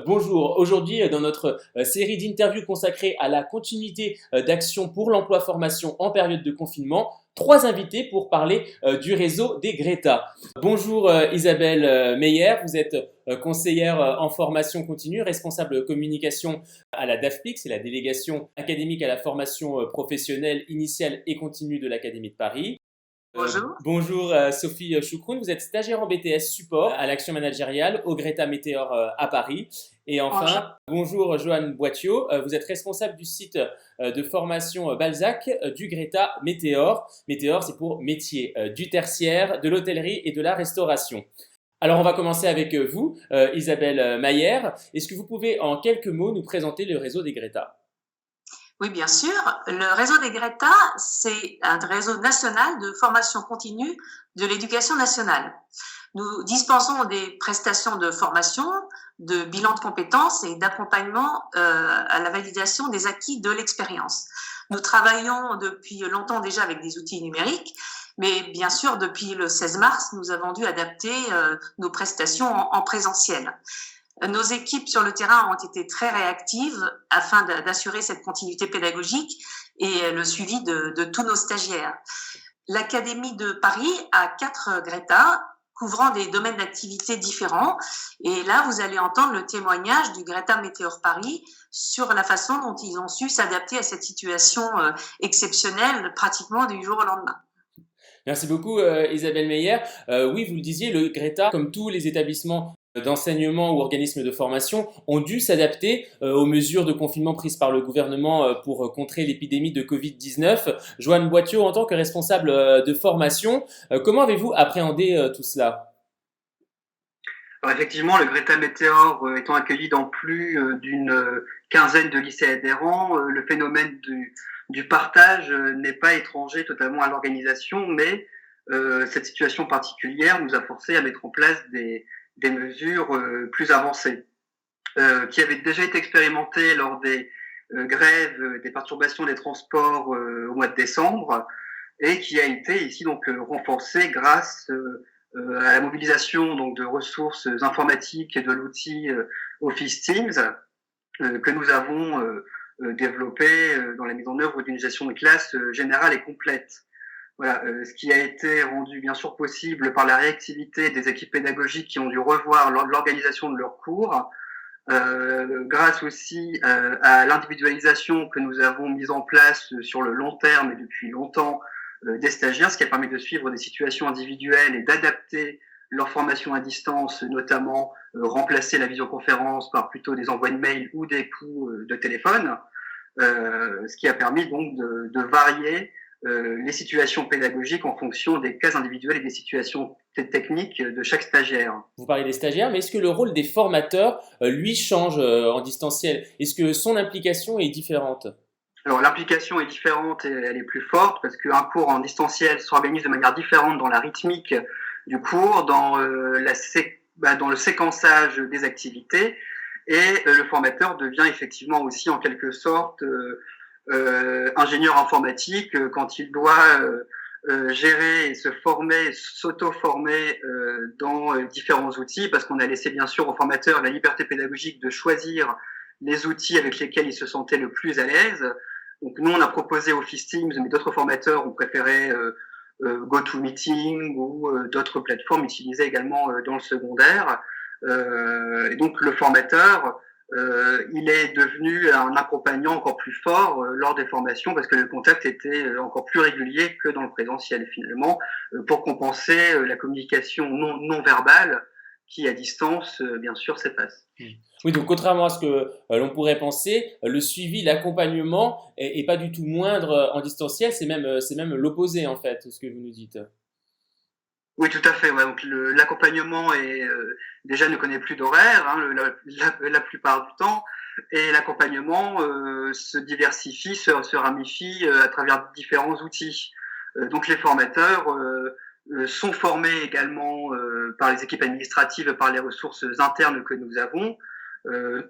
Bonjour, aujourd'hui dans notre série d'interviews consacrée à la continuité d'action pour l'emploi-formation en période de confinement, trois invités pour parler du réseau des Greta. Bonjour Isabelle Meyer, vous êtes conseillère en formation continue, responsable communication à la DAFPIC, c'est la délégation académique à la formation professionnelle initiale et continue de l'Académie de Paris. Bonjour. Bonjour Sophie Choukroun, vous êtes stagiaire en BTS support à l'action managériale au Greta Météor à Paris. Et Bonjour. enfin, bonjour Joanne Boitiot, vous êtes responsable du site de formation Balzac du Greta Météor. Météor, c'est pour métier du tertiaire, de l'hôtellerie et de la restauration. Alors on va commencer avec vous, Isabelle Mayer. Est-ce que vous pouvez en quelques mots nous présenter le réseau des Greta ? Oui, bien sûr. Le réseau des Greta, c'est un réseau national de formation continue de l'éducation nationale. Nous dispensons des prestations de formation, de bilan de compétences et d'accompagnement à la validation des acquis de l'expérience. Nous travaillons depuis longtemps déjà avec des outils numériques, mais bien sûr, depuis le 16 mars, nous avons dû adapter nos prestations en présentiel. Nos équipes sur le terrain ont été très réactives afin d'assurer cette continuité pédagogique et le suivi de tous nos stagiaires. L'Académie de Paris a 4 Greta couvrant des domaines d'activité différents. Et là, vous allez entendre le témoignage du Greta Météor Paris sur la façon dont ils ont su s'adapter à cette situation exceptionnelle pratiquement du jour au lendemain. Merci beaucoup Isabelle Meyer. Oui, vous le disiez, le Greta, comme tous les établissements d'enseignement ou organismes de formation, ont dû s'adapter aux mesures de confinement prises par le gouvernement pour contrer l'épidémie de Covid-19. Joanne Boitiot, en tant que responsable de formation, comment avez-vous appréhendé tout cela ? Alors effectivement, le Greta Météor étant accueilli dans plus d'une quinzaine de lycées adhérents, le phénomène du partage n'est pas étranger totalement à l'organisation, mais cette situation particulière nous a forcé à mettre en place des mesures plus avancées, qui avaient déjà été expérimentées lors des grèves, des perturbations des transports au mois de décembre, et qui a été ici donc renforcée grâce à la mobilisation donc de ressources informatiques et de l'outil Office Teams que nous avons développé dans la mise en œuvre d'une gestion de classe générale et complète. Voilà, ce qui a été rendu bien sûr possible par la réactivité des équipes pédagogiques qui ont dû revoir l'organisation de leurs cours, grâce aussi à l'individualisation que nous avons mise en place sur le long terme et depuis longtemps des stagiaires, ce qui a permis de suivre des situations individuelles et d'adapter leur formation à distance, notamment remplacer la visioconférence par plutôt des envois de mails ou des coups de téléphone, ce qui a permis donc de varier les situations pédagogiques en fonction des cas individuels et des situations techniques de chaque stagiaire. Vous parlez des stagiaires, mais est-ce que le rôle des formateurs, lui, change en distanciel ? Est-ce que son implication est différente ? Alors l'implication est différente et elle est plus forte parce qu'un cours en distanciel s'organise de manière différente dans la rythmique du cours, dans le séquençage des activités, et le formateur devient effectivement aussi en quelque sorte ingénieur informatique quand il doit gérer et se former, s'auto-former dans différents outils, parce qu'on a laissé bien sûr au formateur la liberté pédagogique de choisir les outils avec lesquels il se sentait le plus à l'aise. Donc nous, on a proposé Office Teams, mais d'autres formateurs ont préféré GoToMeeting ou d'autres plateformes utilisées également dans le secondaire. Et donc le formateur, il est devenu un accompagnant encore plus fort lors des formations parce que le contact était encore plus régulier que dans le présentiel finalement, pour compenser la communication non verbale qui à distance bien sûr s'efface. Oui, donc contrairement à ce que l'on pourrait penser, le suivi, l'accompagnement est pas du tout moindre en distanciel, c'est même l'opposé en fait, ce que vous nous dites. Oui, tout à fait. Ouais. Donc l'accompagnement est déjà ne connaît plus d'horaire la plupart du temps, et l'accompagnement se diversifie, se ramifie à travers différents outils. Donc les formateurs sont formés également par les équipes administratives, par les ressources internes que nous avons,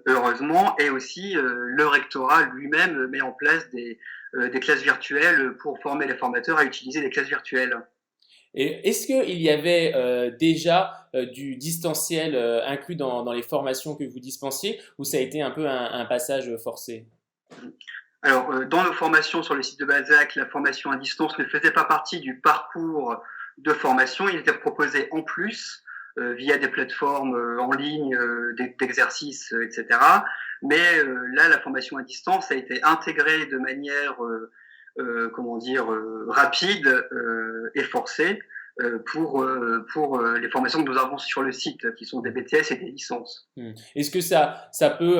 heureusement, et aussi le rectorat lui-même met en place des classes virtuelles pour former les formateurs à utiliser des classes virtuelles. Et est-ce qu'il y avait déjà du distanciel inclus dans les formations que vous dispensiez ou ça a été un peu un passage forcé? Alors, dans nos formations sur le site de Balzac, la formation à distance ne faisait pas partie du parcours de formation. Il était proposé en plus via des plateformes en ligne, d'exercices, etc. Mais là, la formation à distance a été intégrée de manière, rapide et forcée pour les formations que nous avons sur le site, qui sont des BTS et des licences. Est-ce que ça peut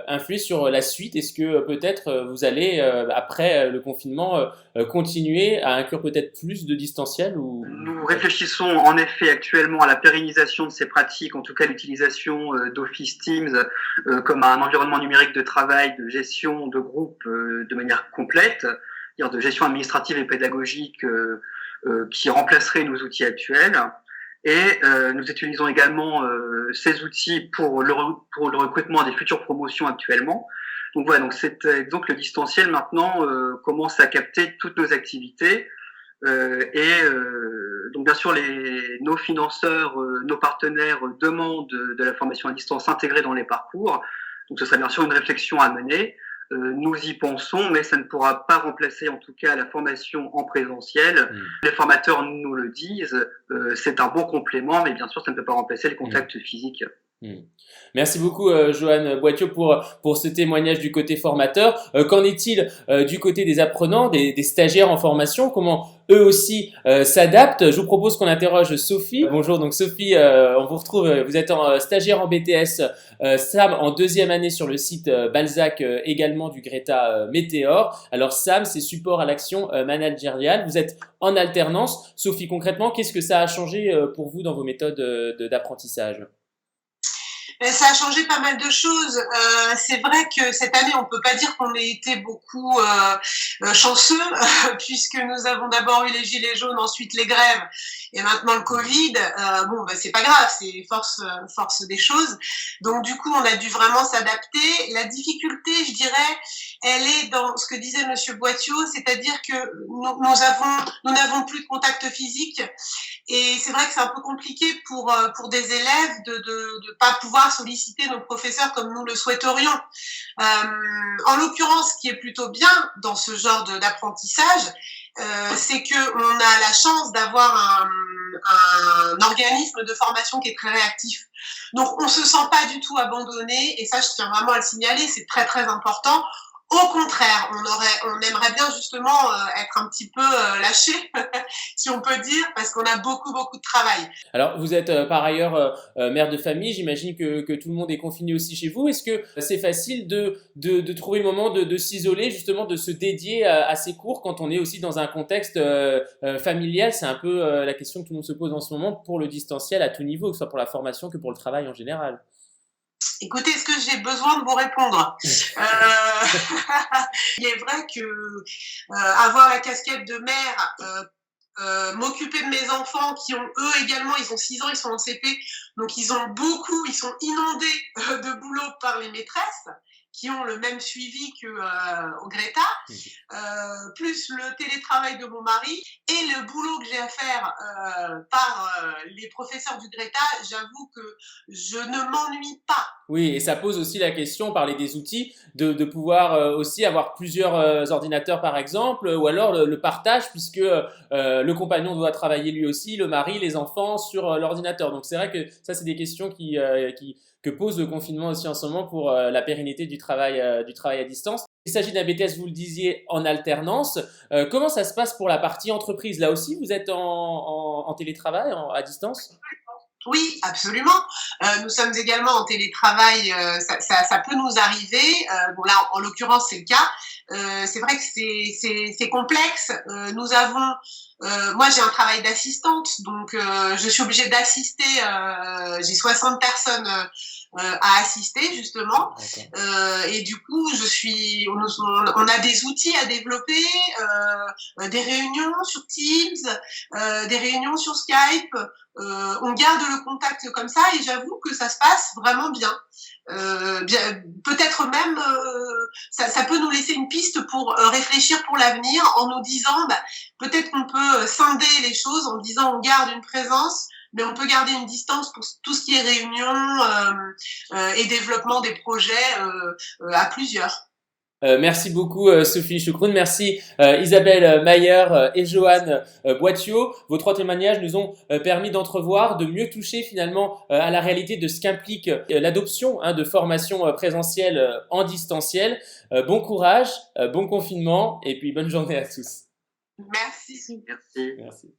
influer sur la suite? Est-ce que peut-être vous allez, après le confinement, continuer à inclure peut-être plus de distanciel ou... Nous réfléchissons en effet actuellement à la pérennisation de ces pratiques, en tout cas l'utilisation d'Office Teams comme un environnement numérique de travail, de gestion de groupe de manière complète, c'est-à-dire de gestion administrative et pédagogique qui remplacerait nos outils actuels. Et nous utilisons également ces outils pour le recrutement des futures promotions actuellement. Donc voilà, donc le distanciel maintenant commence à capter toutes nos activités. Donc bien sûr, nos financeurs, nos partenaires demandent de la formation à distance intégrée dans les parcours. Donc ce sera bien sûr une réflexion à mener. Nous y pensons, mais ça ne pourra pas remplacer en tout cas la formation en présentiel. Les formateurs nous le disent, c'est un bon complément, mais bien sûr ça ne peut pas remplacer le contact physique. Merci beaucoup Johan Boitiot pour ce témoignage du côté formateur. Qu'en est-il du côté des apprenants, des stagiaires en formation? Comment eux aussi s'adaptent? Je vous propose qu'on interroge Sophie. Bonjour, donc Sophie, on vous retrouve, vous êtes stagiaire en BTS, Sam en deuxième année sur le site Balzac également du Greta Météor. Alors Sam, c'est support à l'action managériale. Vous êtes en alternance. Sophie, concrètement, qu'est-ce que ça a changé pour vous dans vos méthodes d'apprentissage? Ça a changé pas mal de choses. C'est vrai que cette année, on peut pas dire qu'on ait été beaucoup chanceux, puisque nous avons d'abord eu les gilets jaunes, ensuite les grèves, et maintenant le Covid. C'est pas grave, c'est force des choses. Donc du coup, on a dû vraiment s'adapter. La difficulté, je dirais, elle est dans ce que disait Monsieur Boitiot, c'est-à-dire que nous n'avons plus de contact physique, et c'est vrai que c'est un peu compliqué pour des élèves de pas pouvoir solliciter nos professeurs comme nous le souhaiterions. En l'occurrence, ce qui est plutôt bien dans ce genre d'apprentissage, c'est que on a la chance d'avoir un organisme de formation qui est très réactif. Donc, on se sent pas du tout abandonné, et ça, je tiens vraiment à le signaler, c'est très très important. Au contraire, on aimerait bien justement être un petit peu lâché, si on peut dire, parce qu'on a beaucoup de travail. Alors, vous êtes par ailleurs mère de famille, j'imagine que tout le monde est confiné aussi chez vous. Est-ce que c'est facile de trouver le moment de s'isoler, justement, de se dédier à ces cours quand on est aussi dans un contexte familial? C'est un peu la question que tout le monde se pose en ce moment pour le distanciel à tout niveau, que ce soit pour la formation que pour le travail en général. Écoutez, est-ce que j'ai besoin de vous répondre? Il est vrai que avoir la casquette de mère, m'occuper de mes enfants qui ont eux également, ils ont 6 ans, ils sont en CP, donc ils sont inondés de boulot par les maîtresses qui ont le même suivi que au Greta, plus le télétravail de mon mari et le boulot que j'ai à faire par les professeurs du Greta, j'avoue que je ne m'ennuie pas. Oui, et ça pose aussi la question, on parlait des outils, de pouvoir aussi avoir plusieurs ordinateurs par exemple, ou alors le partage puisque le compagnon doit travailler lui aussi, le mari, les enfants sur l'ordinateur. Donc c'est vrai que ça c'est des questions que pose le confinement aussi en ce moment pour la pérennité du travail à distance. Il s'agit d'un BTS, vous le disiez, en alternance. Comment ça se passe pour la partie entreprise? Là aussi, vous êtes en télétravail, à distance? Oui, absolument. Nous sommes également en télétravail. Ça peut nous arriver. Là, en l'occurrence, c'est le cas. C'est vrai que c'est complexe. Moi, j'ai un travail d'assistante, donc je suis obligée d'assister. J'ai 60 personnes à assister justement. Et du coup, on a des outils à développer, des réunions sur Teams, des réunions sur Skype. On garde le contact comme ça, et j'avoue que ça se passe vraiment bien. Peut-être même ça peut nous laisser une piste pour réfléchir pour l'avenir en nous disant peut-être qu'on peut peut scinder les choses en disant on garde une présence, mais on peut garder une distance pour tout ce qui est réunion et développement des projets à plusieurs. Merci beaucoup Sophie Choukroun, merci Isabelle Mayer et Joanne Boitiot. Vos 3 témoignages nous ont permis d'entrevoir, de mieux toucher finalement à la réalité de ce qu'implique l'adoption de formations présentielles en distanciel. Bon courage, bon confinement et puis bonne journée à tous. Merci. Merci. Merci.